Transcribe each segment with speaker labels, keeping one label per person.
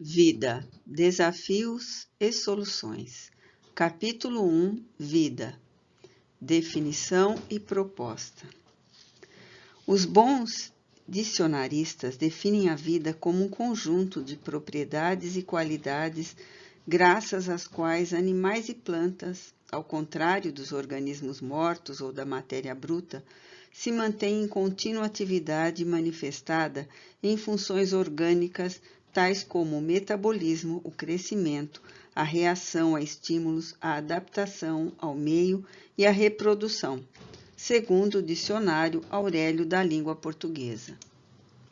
Speaker 1: Vida, desafios e soluções. Capítulo 1, Vida, definição e proposta. Os bons dicionaristas definem a vida como um conjunto de propriedades e qualidades graças às quais animais e plantas, ao contrário dos organismos mortos ou da matéria bruta, se mantêm em contínua atividade manifestada em funções orgânicas tais como o metabolismo, o crescimento, a reação a estímulos, a adaptação ao meio e a reprodução, segundo o dicionário Aurélio da Língua Portuguesa.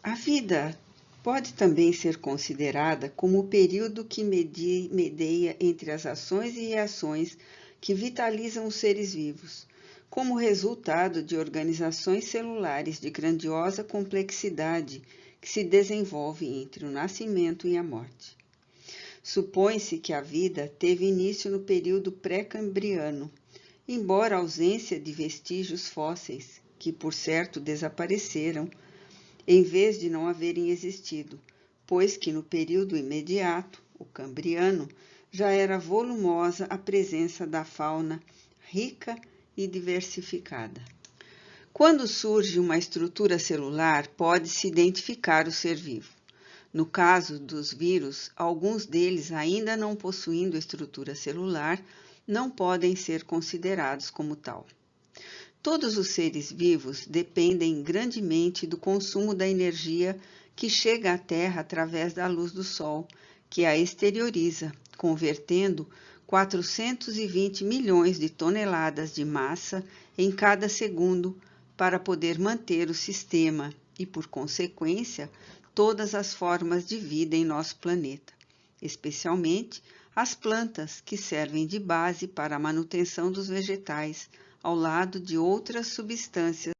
Speaker 1: A vida pode também ser considerada como o período que medeia entre as ações e reações que vitalizam os seres vivos, como resultado de organizações celulares de grandiosa complexidade que se desenvolvem entre o nascimento e a morte. Supõe-se que a vida teve início no período pré-cambriano, embora a ausência de vestígios fósseis, que por certo desapareceram, em vez de não haverem existido, pois que no período imediato, o cambriano, já era volumosa a presença da fauna rica e diversificada. Quando surge uma estrutura celular, pode-se identificar o ser vivo. No caso dos vírus, alguns deles, ainda não possuindo estrutura celular, não podem ser considerados como tal. Todos os seres vivos dependem grandemente do consumo da energia que chega à Terra através da luz do Sol, que a exterioriza, convertendo 420 milhões de toneladas de massa em cada segundo para poder manter o sistema e, por consequência, todas as formas de vida em nosso planeta, especialmente as plantas que servem de base para a manutenção dos vegetais, ao lado de outras substâncias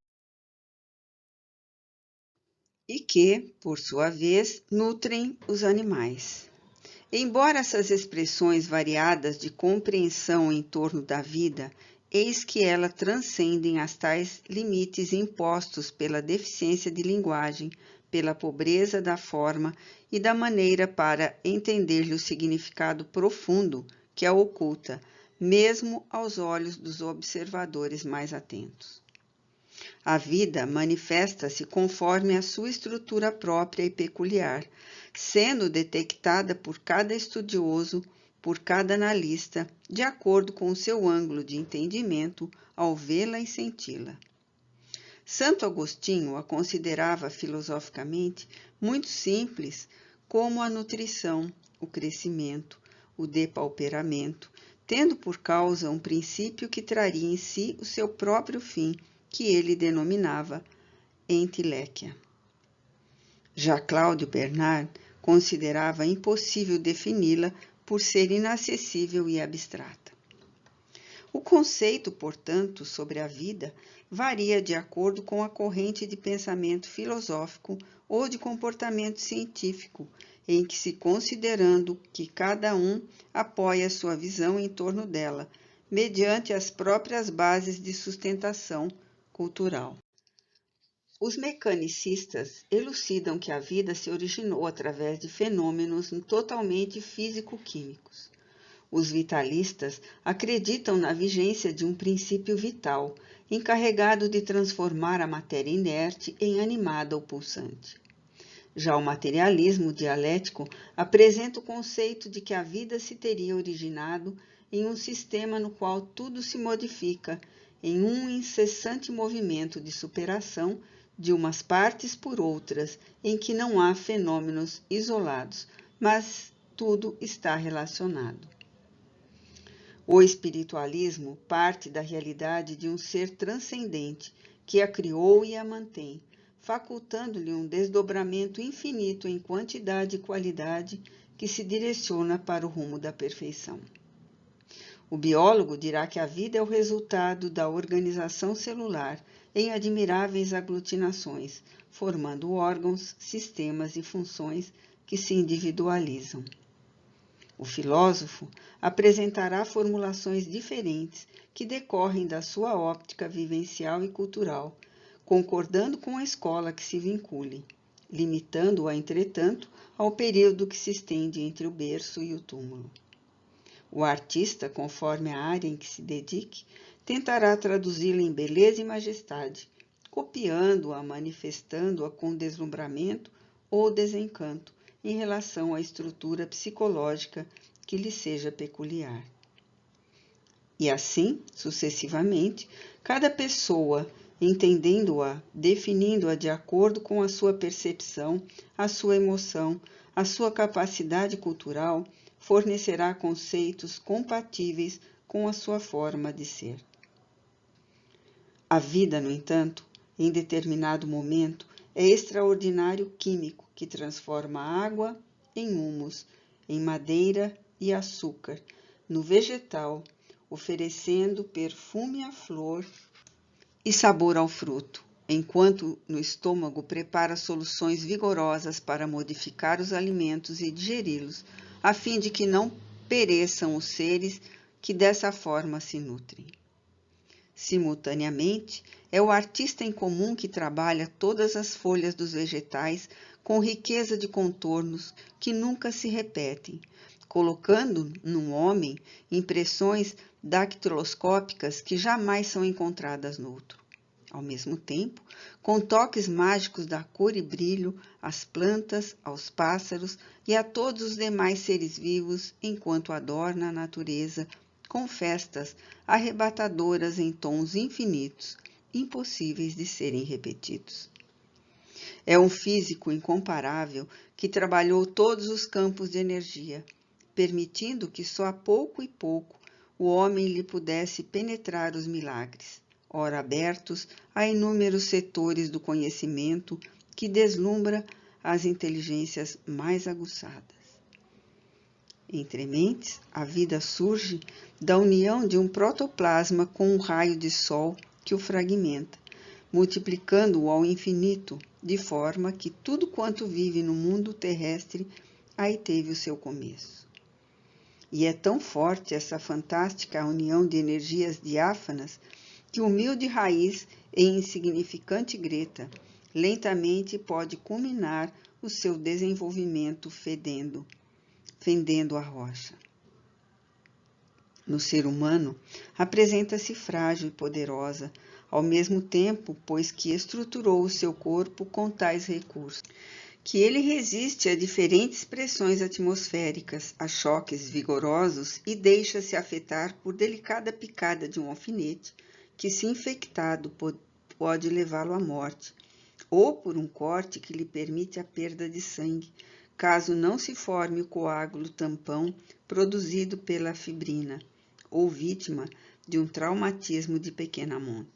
Speaker 1: e que, por sua vez, nutrem os animais. Embora essas expressões variadas de compreensão em torno da vida, eis que elas transcendem as tais limites impostos pela deficiência de linguagem, pela pobreza da forma e da maneira para entender-lhe o significado profundo que a oculta, mesmo aos olhos dos observadores mais atentos. A vida manifesta-se conforme a sua estrutura própria e peculiar, sendo detectada por cada estudioso, por cada analista, de acordo com o seu ângulo de entendimento ao vê-la e senti-la. Santo Agostinho a considerava filosoficamente muito simples, como a nutrição, o crescimento, o depauperamento, tendo por causa um princípio que traria em si o seu próprio fim, que ele denominava entelequia. Já Cláudio Bernard considerava impossível defini-la por ser inacessível e abstrata. O conceito, portanto, sobre a vida varia de acordo com a corrente de pensamento filosófico ou de comportamento científico, em que se considerando que cada um apoia sua visão em torno dela, mediante as próprias bases de sustentação cultural. Os mecanicistas elucidam que a vida se originou através de fenômenos totalmente físico-químicos. Os vitalistas acreditam na vigência de um princípio vital, encarregado de transformar a matéria inerte em animada ou pulsante. Já o materialismo dialético apresenta o conceito de que a vida se teria originado em um sistema no qual tudo se modifica, em um incessante movimento de superação de umas partes por outras, em que não há fenômenos isolados, mas tudo está relacionado. O espiritualismo parte da realidade de um ser transcendente que a criou e a mantém, facultando-lhe um desdobramento infinito em quantidade e qualidade que se direciona para o rumo da perfeição. O biólogo dirá que a vida é o resultado da organização celular em admiráveis aglutinações, formando órgãos, sistemas e funções que se individualizam. O filósofo apresentará formulações diferentes que decorrem da sua óptica vivencial e cultural, concordando com a escola que se vincule. limitando-a, entretanto, ao período que se estende entre o berço e o túmulo. O artista, conforme a área em que se dedique, tentará traduzi-la em beleza e majestade, copiando-a, manifestando-a com deslumbramento ou desencanto em relação à estrutura psicológica que lhe seja peculiar. E assim, sucessivamente, cada pessoa, entendendo-a, definindo-a de acordo com a sua percepção, a sua emoção, a sua capacidade cultural, fornecerá conceitos compatíveis com a sua forma de ser. A vida, no entanto, em determinado momento, é extraordinário químico que transforma a água em humus, em madeira e açúcar, no vegetal, oferecendo perfume à flor e sabor ao fruto, enquanto no estômago prepara soluções vigorosas para modificar os alimentos e digeri-los, a fim de que não pereçam os seres que dessa forma se nutrem. Simultaneamente, é o artista em comum que trabalha todas as folhas dos vegetais com riqueza de contornos que nunca se repetem, colocando no homem impressões dactiloscópicas que jamais são encontradas noutro. Ao mesmo tempo, com toques mágicos da cor e brilho às plantas, aos pássaros e a todos os demais seres vivos, enquanto adorna a natureza com festas arrebatadoras em tons infinitos, impossíveis de serem repetidos. É um físico incomparável que trabalhou todos os campos de energia, permitindo que só a pouco e pouco o homem lhe pudesse penetrar os milagres, ora abertos a inúmeros setores do conhecimento que deslumbra as inteligências mais aguçadas. Entre mentes, a vida surge da união de um protoplasma com um raio de sol que o fragmenta, multiplicando-o ao infinito, de forma que tudo quanto vive no mundo terrestre aí teve o seu começo. E é tão forte essa fantástica união de energias diáfanas que humilde raiz e insignificante greta lentamente pode culminar o seu desenvolvimento fendendo a rocha. No ser humano, apresenta-se frágil e poderosa, ao mesmo tempo, pois que estruturou o seu corpo com tais recursos, que ele resiste a diferentes pressões atmosféricas, a choques vigorosos e deixa-se afetar por delicada picada de um alfinete, que, se infectado, pode levá-lo à morte, ou por um corte que lhe permite a perda de sangue, caso não se forme o coágulo tampão produzido pela fibrina, ou vítima de um traumatismo de pequena monta.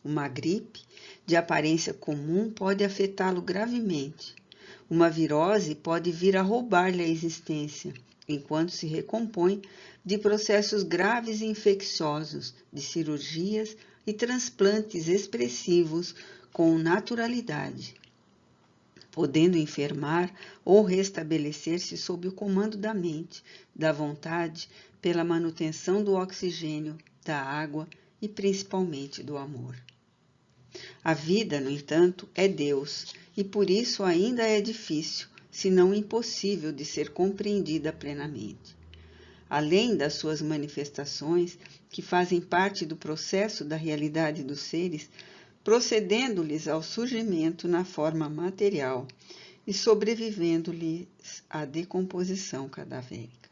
Speaker 1: Uma gripe, de aparência comum, pode afetá-lo gravemente. Uma virose pode vir a roubar-lhe a existência, enquanto se recompõe de processos graves e infecciosos, de cirurgias e transplantes expressivos com naturalidade, podendo enfermar ou restabelecer-se sob o comando da mente, da vontade, pela manutenção do oxigênio, da água e principalmente do amor. A vida, no entanto, é Deus e por isso ainda é difícil, se não impossível, de ser compreendida plenamente. Além das suas manifestações, que fazem parte do processo da realidade dos seres, procedendo-lhes ao surgimento na forma material e sobrevivendo-lhes à decomposição cadavérica.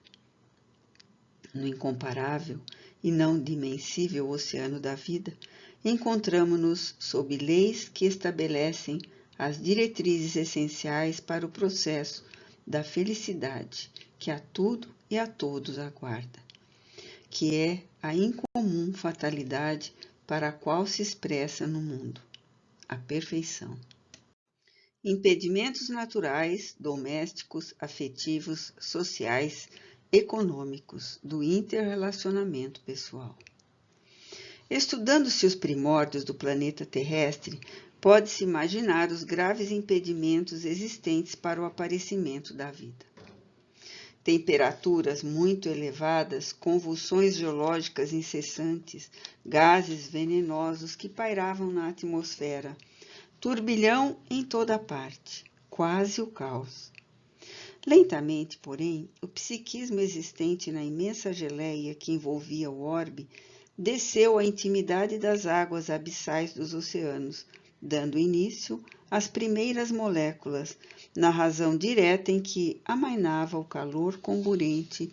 Speaker 1: No incomparável e não dimensível oceano da vida, encontramo-nos sob leis que estabelecem as diretrizes essenciais para o processo da felicidade que a tudo e a todos aguarda, que é a incomum fatalidade para a qual se expressa no mundo a perfeição. Impedimentos naturais, domésticos, afetivos, sociais, econômicos do interrelacionamento pessoal. Estudando-se os primórdios do planeta terrestre, pode-se imaginar os graves impedimentos existentes para o aparecimento da vida. Temperaturas muito elevadas, convulsões geológicas incessantes, gases venenosos que pairavam na atmosfera, turbilhão em toda parte, quase o caos. Lentamente, porém, o psiquismo existente na imensa geleia que envolvia o orbe desceu à intimidade das águas abissais dos oceanos, dando início às primeiras moléculas, na razão direta em que amainava o calor comburente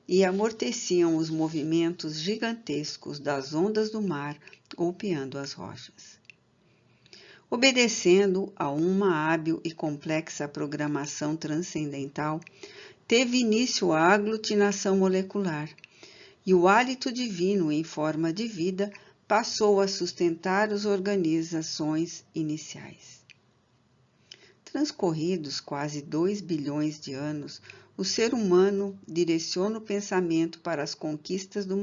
Speaker 1: e amorteciam os movimentos gigantescos das ondas do mar golpeando as rochas. Obedecendo a uma hábil e complexa programação transcendental, teve início a aglutinação molecular, e o hálito divino em forma de vida passou a sustentar as organizações iniciais. Transcorridos quase 2 bilhões de anos, o ser humano direciona o pensamento para as conquistas do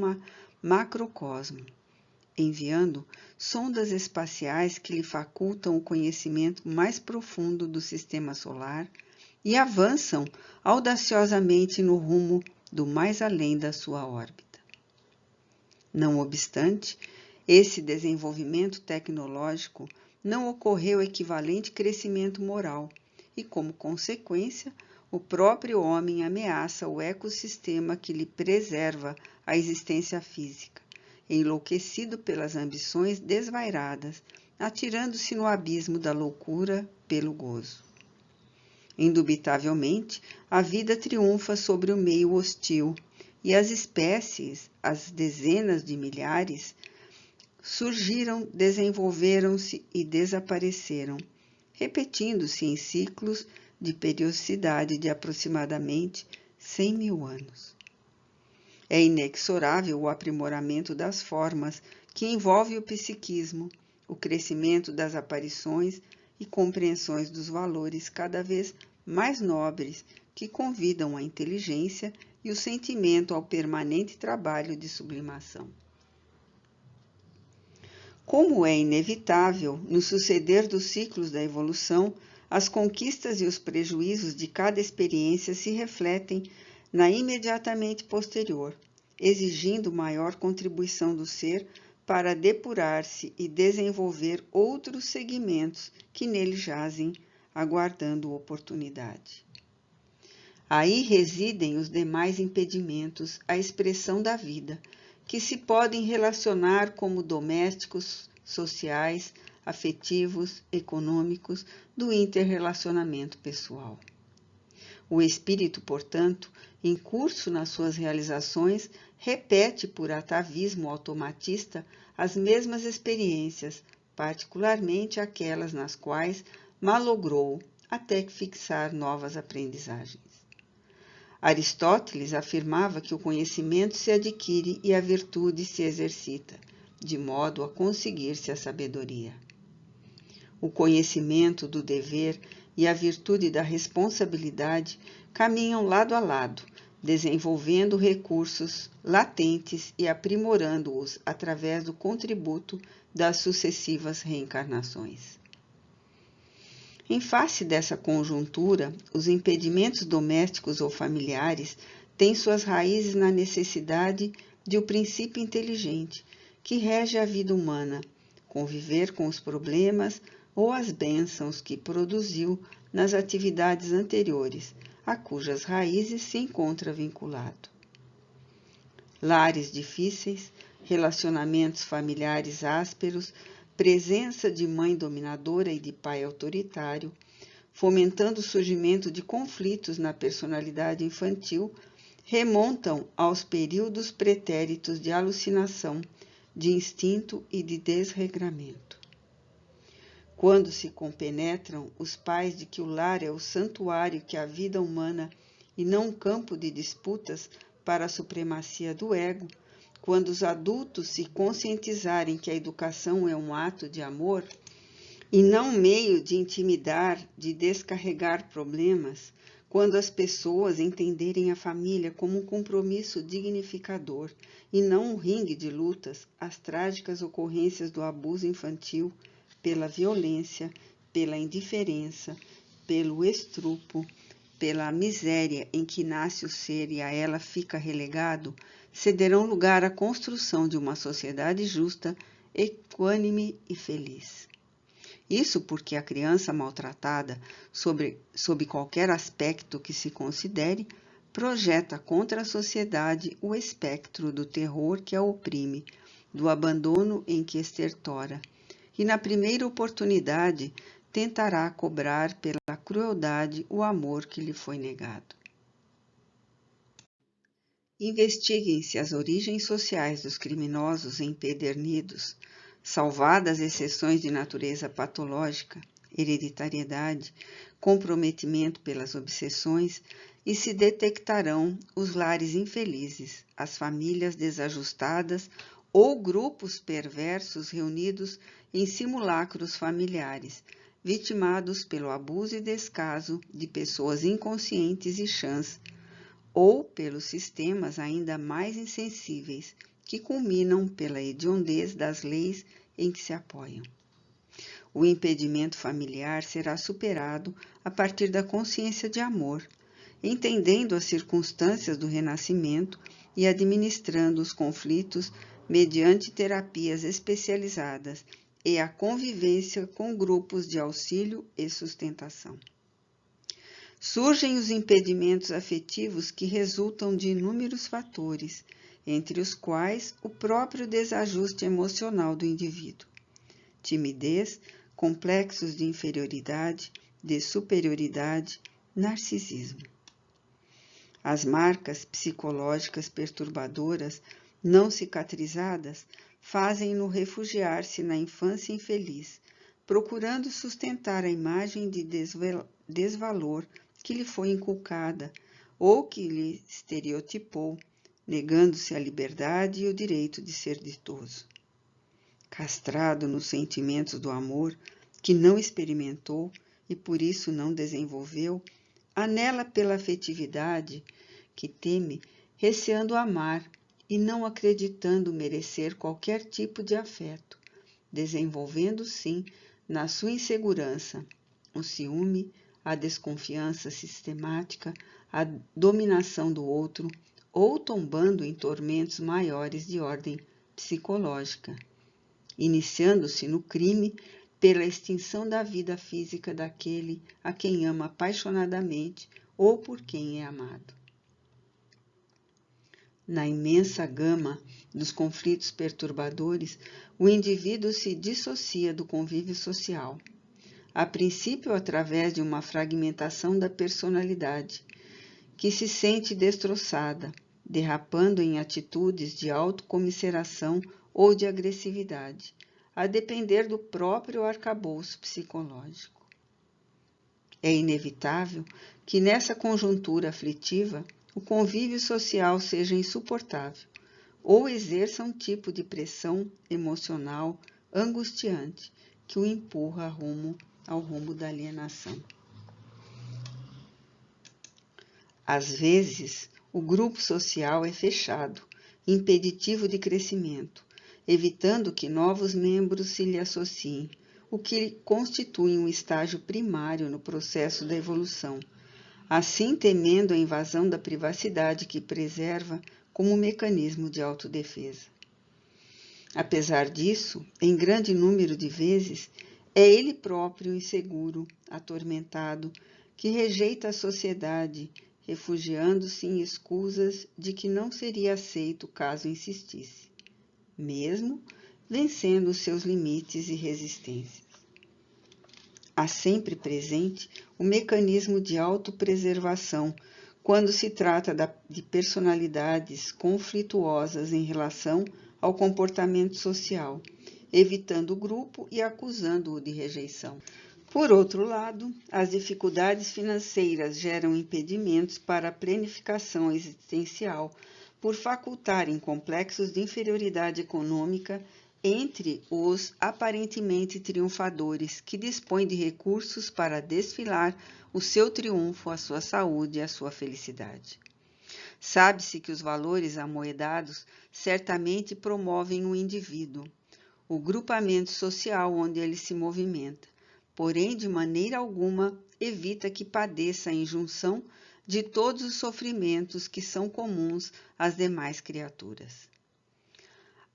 Speaker 1: macrocosmo, enviando sondas espaciais que lhe facultam o conhecimento mais profundo do sistema solar e avançam audaciosamente no rumo do mais além da sua órbita. Não obstante, esse desenvolvimento tecnológico não ocorreu equivalente crescimento moral e, como consequência, o próprio homem ameaça o ecossistema que lhe preserva a existência física, enlouquecido pelas ambições desvairadas, atirando-se no abismo da loucura pelo gozo. Indubitavelmente, a vida triunfa sobre o meio hostil e as espécies, as dezenas de milhares, surgiram, desenvolveram-se e desapareceram, repetindo-se em ciclos de periodicidade de aproximadamente 100 mil anos. É inexorável o aprimoramento das formas que envolve o psiquismo, o crescimento das aparições e compreensões dos valores cada vez mais nobres que convidam a inteligência e o sentimento ao permanente trabalho de sublimação. Como é inevitável, no suceder dos ciclos da evolução, as conquistas e os prejuízos de cada experiência se refletem na imediatamente posterior, exigindo maior contribuição do ser para depurar-se e desenvolver outros segmentos que nele jazem, aguardando oportunidade. Aí residem os demais impedimentos à expressão da vida, que se podem relacionar como domésticos, sociais, afetivos, econômicos do interrelacionamento pessoal. O espírito, portanto, em curso nas suas realizações, repete por atavismo automatista as mesmas experiências, particularmente aquelas nas quais malogrou até que fixar novas aprendizagens. Aristóteles afirmava que o conhecimento se adquire e a virtude se exercita, de modo a conseguir-se a sabedoria. O conhecimento do dever e a virtude da responsabilidade caminham lado a lado, desenvolvendo recursos latentes e aprimorando-os através do contributo das sucessivas reencarnações. Em face dessa conjuntura, os impedimentos domésticos ou familiares têm suas raízes na necessidade de o princípio inteligente que rege a vida humana, conviver com os problemas ou as bênçãos que produziu nas atividades anteriores, a cujas raízes se encontra vinculado. Lares difíceis, relacionamentos familiares ásperos, presença de mãe dominadora e de pai autoritário, fomentando o surgimento de conflitos na personalidade infantil, remontam aos períodos pretéritos de alucinação, de instinto e de desregramento. Quando se compenetram os pais de que o lar é o santuário que a vida humana e não um campo de disputas para a supremacia do ego, quando os adultos se conscientizarem que a educação é um ato de amor e não um meio de intimidar, de descarregar problemas, quando as pessoas entenderem a família como um compromisso dignificador e não um ringue de lutas, as trágicas ocorrências do abuso infantil pela violência, pela indiferença, pelo estrupo, pela miséria em que nasce o ser e a ela fica relegado, cederão lugar à construção de uma sociedade justa, equânime e feliz. Isso porque a criança maltratada, sob qualquer aspecto que se considere, projeta contra a sociedade o espectro do terror que a oprime, do abandono em que estertora, e na primeira oportunidade tentará cobrar pela crueldade o amor que lhe foi negado. Investiguem-se as origens sociais dos criminosos empedernidos, salvadas exceções de natureza patológica, hereditariedade, comprometimento pelas obsessões, e se detectarão os lares infelizes, as famílias desajustadas ou grupos perversos reunidos em simulacros familiares, vitimados pelo abuso e descaso de pessoas inconscientes e chãs, ou pelos sistemas ainda mais insensíveis, que culminam pela hediondez das leis em que se apoiam. O impedimento familiar será superado a partir da consciência de amor, entendendo as circunstâncias do renascimento e administrando os conflitos mediante terapias especializadas e a convivência com grupos de auxílio e sustentação. Surgem os impedimentos afetivos que resultam de inúmeros fatores, entre os quais o próprio desajuste emocional do indivíduo. Timidez, complexos de inferioridade, de superioridade, narcisismo. As marcas psicológicas perturbadoras não cicatrizadas fazem-no refugiar-se na infância infeliz, procurando sustentar a imagem de desvalor que lhe foi inculcada ou que lhe estereotipou, negando-se a liberdade e o direito de ser ditoso. Castrado nos sentimentos do amor, que não experimentou e por isso não desenvolveu, anela pela afetividade que teme, receando amar e não acreditando merecer qualquer tipo de afeto, desenvolvendo sim na sua insegurança o ciúme, a desconfiança sistemática, a dominação do outro, ou tombando em tormentos maiores de ordem psicológica, iniciando-se no crime pela extinção da vida física daquele a quem ama apaixonadamente ou por quem é amado. Na imensa gama dos conflitos perturbadores, o indivíduo se dissocia do convívio social, a princípio através de uma fragmentação da personalidade, que se sente destroçada, derrapando em atitudes de autocomiseração ou de agressividade, a depender do próprio arcabouço psicológico. É inevitável que nessa conjuntura aflitiva o convívio social seja insuportável ou exerça um tipo de pressão emocional angustiante que o empurra ao rumo da alienação. Às vezes, o grupo social é fechado, impeditivo de crescimento, evitando que novos membros se lhe associem, o que constitui um estágio primário no processo da evolução, assim temendo a invasão da privacidade que preserva como mecanismo de autodefesa. Apesar disso, em grande número de vezes, é ele próprio inseguro, atormentado, que rejeita a sociedade, refugiando-se em escusas de que não seria aceito caso insistisse, mesmo vencendo os seus limites e resistências. Há sempre presente o mecanismo de autopreservação quando se trata de personalidades conflituosas em relação ao comportamento social, evitando o grupo e acusando-o de rejeição. Por outro lado, as dificuldades financeiras geram impedimentos para a planificação existencial, por facultarem complexos de inferioridade econômica entre os aparentemente triunfadores, que dispõem de recursos para desfilar o seu triunfo, a sua saúde e a sua felicidade. Sabe-se que os valores amoedados certamente promovem o indivíduo, o grupamento social onde ele se movimenta, porém de maneira alguma evita que padeça a injunção de todos os sofrimentos que são comuns às demais criaturas.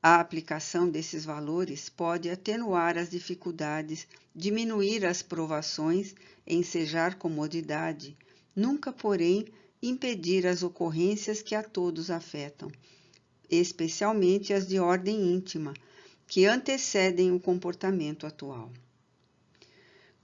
Speaker 1: A aplicação desses valores pode atenuar as dificuldades, diminuir as provações, ensejar comodidade, nunca, porém, impedir as ocorrências que a todos afetam, especialmente as de ordem íntima, que antecedem o comportamento atual.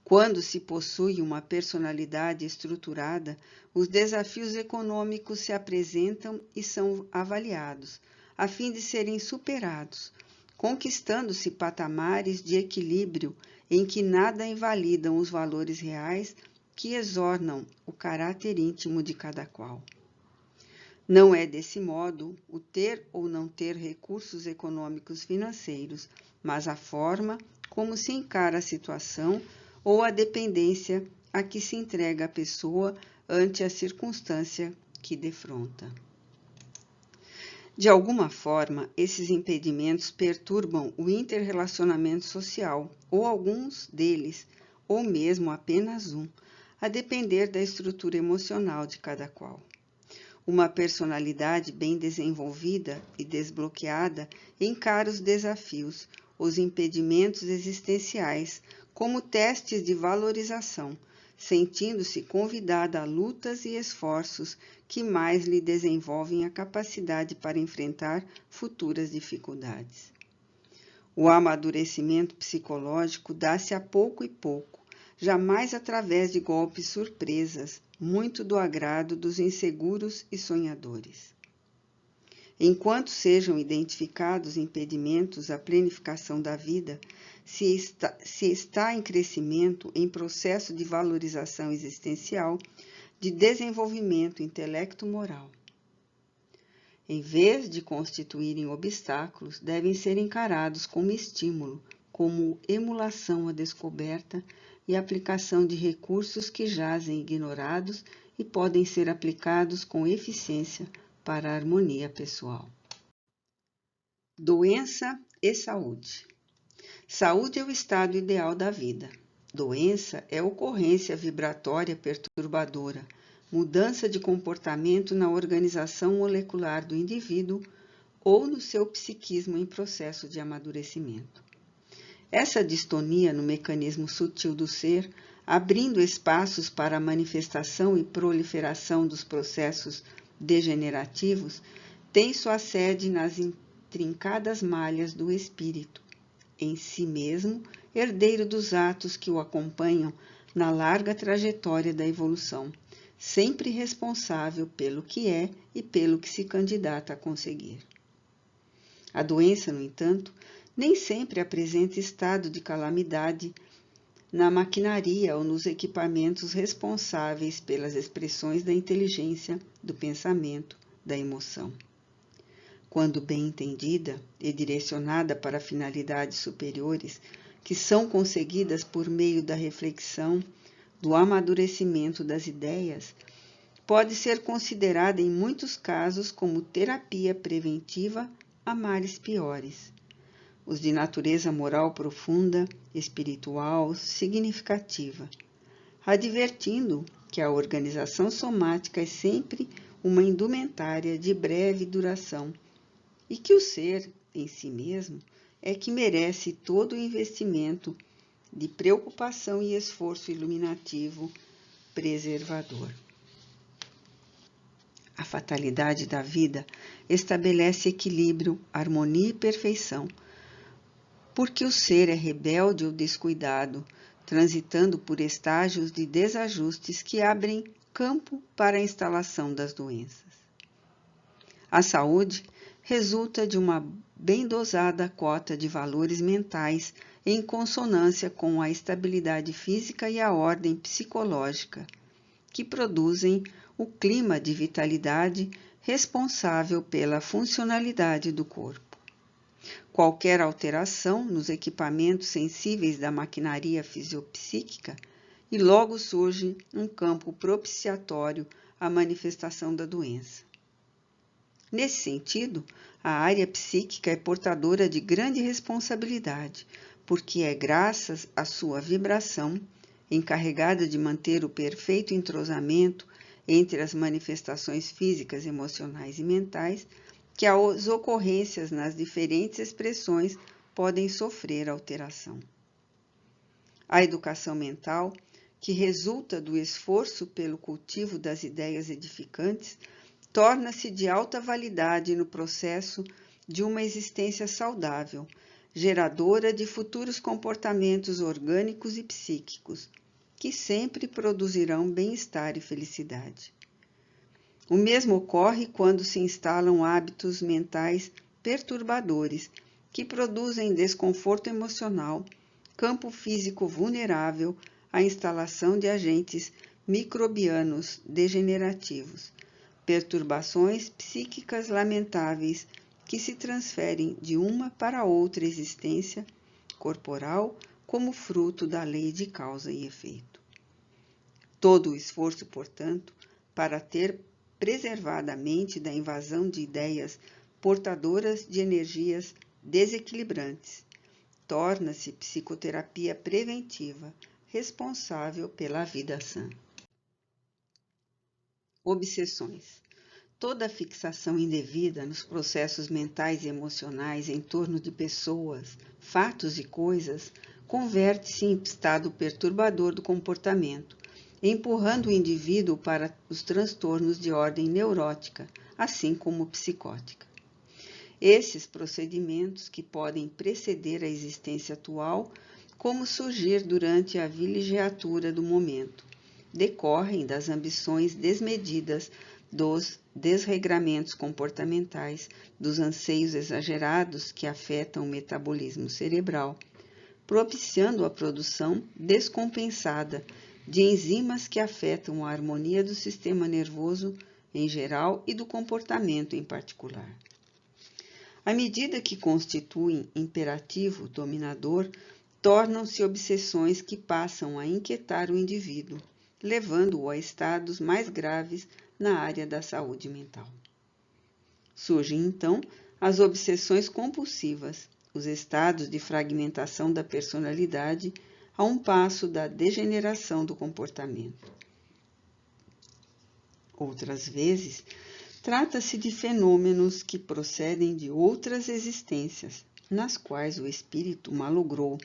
Speaker 1: Quando se possui uma personalidade estruturada, os desafios econômicos se apresentam e são avaliados, a fim de serem superados, conquistando-se patamares de equilíbrio em que nada invalidam os valores reais que exornam o caráter íntimo de cada qual. Não é desse modo o ter ou não ter recursos econômicos financeiros, mas a forma como se encara a situação ou a dependência a que se entrega a pessoa ante a circunstância que defronta. De alguma forma, esses impedimentos perturbam o interrelacionamento social, ou alguns deles, ou mesmo apenas um, a depender da estrutura emocional de cada qual. Uma personalidade bem desenvolvida e desbloqueada encara os desafios, os impedimentos existenciais, como testes de valorização, sentindo-se convidada a lutas e esforços que mais lhe desenvolvem a capacidade para enfrentar futuras dificuldades. O amadurecimento psicológico dá-se a pouco e pouco, jamais através de golpes surpresas, muito do agrado dos inseguros e sonhadores. Enquanto sejam identificados impedimentos à planificação da vida, se está em crescimento, em processo de valorização existencial, de desenvolvimento intelecto-moral. Em vez de constituírem obstáculos, devem ser encarados como estímulo, como emulação à descoberta e aplicação de recursos que jazem ignorados e podem ser aplicados com eficiência para a harmonia pessoal. Doença e saúde. Saúde é o estado ideal da vida. Doença é ocorrência vibratória perturbadora, mudança de comportamento na organização molecular do indivíduo ou no seu psiquismo em processo de amadurecimento. Essa distonia no mecanismo sutil do ser, abrindo espaços para a manifestação e proliferação dos processos degenerativos, tem sua sede nas intrincadas malhas do espírito, em si mesmo, herdeiro dos atos que o acompanham na larga trajetória da evolução, sempre responsável pelo que é e pelo que se candidata a conseguir. A doença, no entanto, nem sempre apresenta estado de calamidade na maquinaria ou nos equipamentos responsáveis pelas expressões da inteligência, do pensamento, da emoção. Quando bem entendida e direcionada para finalidades superiores, que são conseguidas por meio da reflexão, do amadurecimento das ideias, pode ser considerada em muitos casos como terapia preventiva a males piores, os de natureza moral profunda, espiritual, significativa, advertindo que a organização somática é sempre uma indumentária de breve duração e que o ser, em si mesmo, é que merece todo o investimento de preocupação e esforço iluminativo preservador. A fatalidade da vida estabelece equilíbrio, harmonia e perfeição, porque o ser é rebelde ou descuidado, transitando por estágios de desajustes que abrem campo para a instalação das doenças. A saúde resulta de uma bem dosada cota de valores mentais em consonância com a estabilidade física e a ordem psicológica, que produzem o clima de vitalidade responsável pela funcionalidade do corpo. Qualquer alteração nos equipamentos sensíveis da maquinaria fisiopsíquica e logo surge um campo propiciatório à manifestação da doença. Nesse sentido, a área psíquica é portadora de grande responsabilidade, porque é graças à sua vibração, encarregada de manter o perfeito entrosamento entre as manifestações físicas, emocionais e mentais, que as ocorrências nas diferentes expressões podem sofrer alteração. A educação mental, que resulta do esforço pelo cultivo das ideias edificantes, torna-se de alta validade no processo de uma existência saudável, geradora de futuros comportamentos orgânicos e psíquicos, que sempre produzirão bem-estar e felicidade. O mesmo ocorre quando se instalam hábitos mentais perturbadores, que produzem desconforto emocional, campo físico vulnerável à instalação de agentes microbianos degenerativos, perturbações psíquicas lamentáveis que se transferem de uma para outra existência corporal como fruto da lei de causa e efeito. Todo o esforço, portanto, para ter preservada a mente da invasão de ideias portadoras de energias desequilibrantes, torna-se psicoterapia preventiva, responsável pela vida sã. Obsessões. Toda fixação indevida nos processos mentais e emocionais em torno de pessoas, fatos e coisas converte-se em estado perturbador do comportamento, empurrando o indivíduo para os transtornos de ordem neurótica, assim como psicótica. Esses procedimentos, que podem preceder a existência atual, como surgir durante a vilegiatura do momento, decorrem das ambições desmedidas, dos desregramentos comportamentais, dos anseios exagerados que afetam o metabolismo cerebral, propiciando a produção descompensada de enzimas que afetam a harmonia do sistema nervoso em geral e do comportamento em particular. À medida que constituem imperativo dominador, tornam-se obsessões que passam a inquietar o indivíduo, levando-o a estados mais graves na área da saúde mental. Surgem, então, as obsessões compulsivas, os estados de fragmentação da personalidade a um passo da degeneração do comportamento. Outras vezes, trata-se de fenômenos que procedem de outras existências, nas quais o espírito malogrou,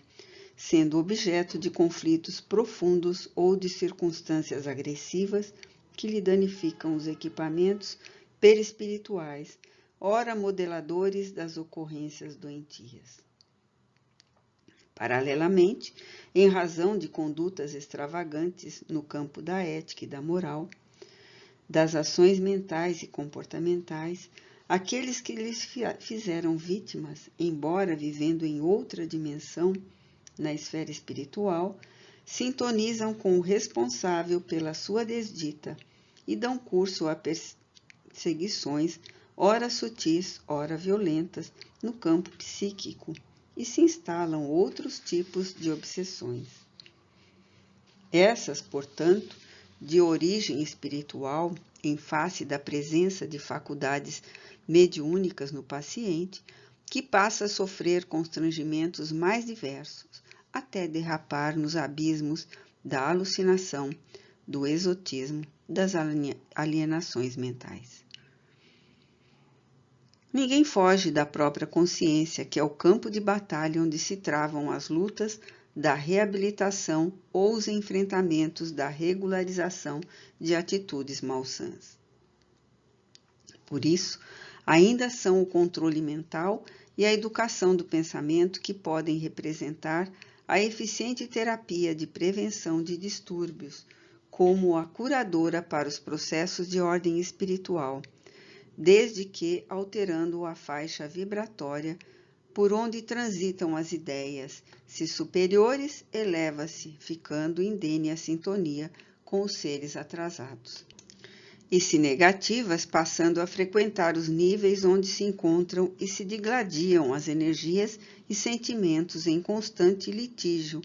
Speaker 1: sendo objeto de conflitos profundos ou de circunstâncias agressivas que lhe danificam os equipamentos perispirituais, ora modeladores das ocorrências doentias. Paralelamente, em razão de condutas extravagantes no campo da ética e da moral, das ações mentais e comportamentais, aqueles que lhes fizeram vítimas, embora vivendo em outra dimensão, na esfera espiritual, sintonizam com o responsável pela sua desdita e dão curso a perseguições, ora sutis, ora violentas, no campo psíquico, e se instalam outros tipos de obsessões. Essas, portanto, de origem espiritual, em face da presença de faculdades mediúnicas no paciente, que passa a sofrer constrangimentos mais diversos, até derrapar nos abismos da alucinação, do exotismo, das alienações mentais. Ninguém foge da própria consciência, que é o campo de batalha onde se travam as lutas da reabilitação ou os enfrentamentos da regularização de atitudes malsãs. Por isso, ainda são o controle mental e a educação do pensamento que podem representar a eficiente terapia de prevenção de distúrbios, como a curadora para os processos de ordem espiritual, desde que alterando a faixa vibratória por onde transitam as ideias, se superiores, eleva-se, ficando indene a sintonia com os seres atrasados. E se negativas, passando a frequentar os níveis onde se encontram e se digladiam as energias e sentimentos em constante litígio,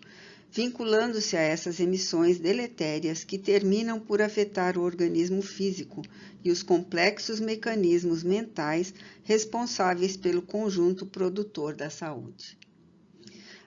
Speaker 1: vinculando-se a essas emissões deletérias que terminam por afetar o organismo físico e os complexos mecanismos mentais responsáveis pelo conjunto produtor da saúde.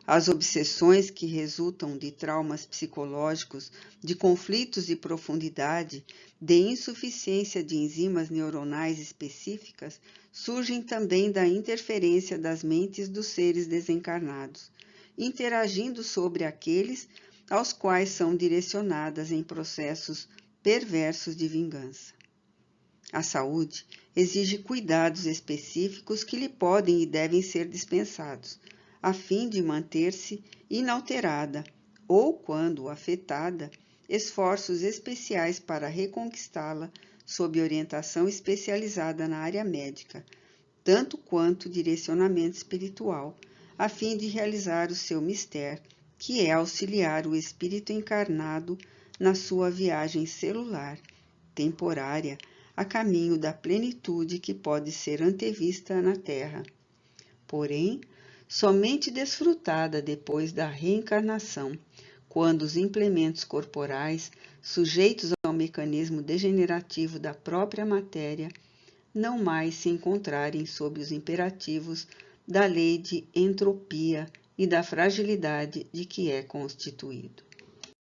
Speaker 1: As obsessões que resultam de traumas psicológicos, de conflitos de profundidade, de insuficiência de enzimas neuronais específicas surgem também da interferência das mentes dos seres desencarnados, interagindo sobre aqueles aos quais são direcionadas em processos perversos de vingança. A saúde exige cuidados específicos que lhe podem e devem ser dispensados, a fim de manter-se inalterada ou, quando afetada, esforços especiais para reconquistá-la sob orientação especializada na área médica, tanto quanto direcionamento espiritual, a fim de realizar o seu mistério, que é auxiliar o espírito encarnado na sua viagem celular, temporária, a caminho da plenitude que pode ser antevista na Terra. Porém, somente desfrutada depois da reencarnação, quando os implementos corporais, sujeitos ao mecanismo degenerativo da própria matéria, não mais se encontrarem sob os imperativos da lei de entropia e da fragilidade de que é constituído.